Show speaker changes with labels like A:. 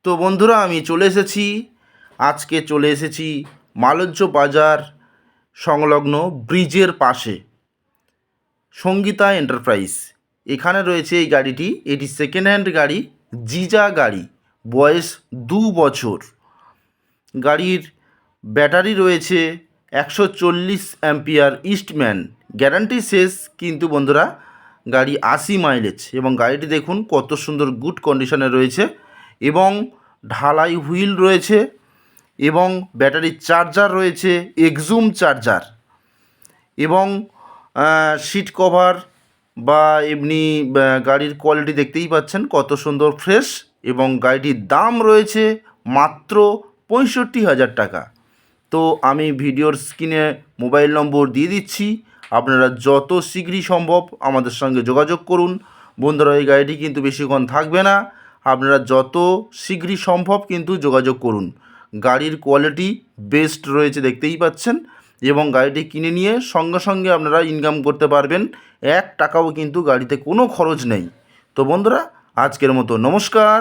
A: তো বন্ধুরা আমি আজকে চলে এসেছি মালঞ্চ বাজার সংলগ্ন ব্রিজের পাশে সঙ্গীতা এন্টারপ্রাইজ। এখানে রয়েছে এই গাড়িটি, এটি সেকেন্ড হ্যান্ড গাড়ি, জিজা গাড়ি, বয়স 2 বছর। গাড়ির ব্যাটারি রয়েছে 140 অ্যাম্পিয়ার ইস্টম্যান, গ্যারান্টি শেষ কিন্তু বন্ধুরা গাড়ি 80 মাইলেজ। এবং গাড়িটি দেখুন কত সুন্দর গুড কন্ডিশনে রয়েছে এবং ঢালাই হুইল রয়েছে এবং ব্যাটারির চার্জার রয়েছে এক্সুম চার্জার এবং সিট কভার বা এমনি গাড়ির কোয়ালিটি দেখতেই পাচ্ছেন কত সুন্দর ফ্রেশ। এবং গাড়িটির দাম রয়েছে মাত্র 65,000 টাকা। তো আমি ভিডিওর স্ক্রিনে মোবাইল নম্বর দিয়ে দিচ্ছি, আপনারা যত শীঘ্রই সম্ভব আমাদের সঙ্গে যোগাযোগ করুন। বন্ধুরা এই গাড়িটি কিন্তু বেশিক্ষণ থাকবে না, আপনারা যত শীঘ্রই সম্ভব কিন্তু যোগাযোগ করুন। গাড়ির কোয়ালিটি বেস্ট রয়েছে দেখতেই পাচ্ছেন এবং গাড়িটি কিনে নিয়ে সঙ্গে সঙ্গে আপনারা ইনকাম করতে পারবেন, 1 টাকাও কিন্তু গাড়িতে কোনো খরচ নেই। তো বন্ধুরা আজকের মতো নমস্কার।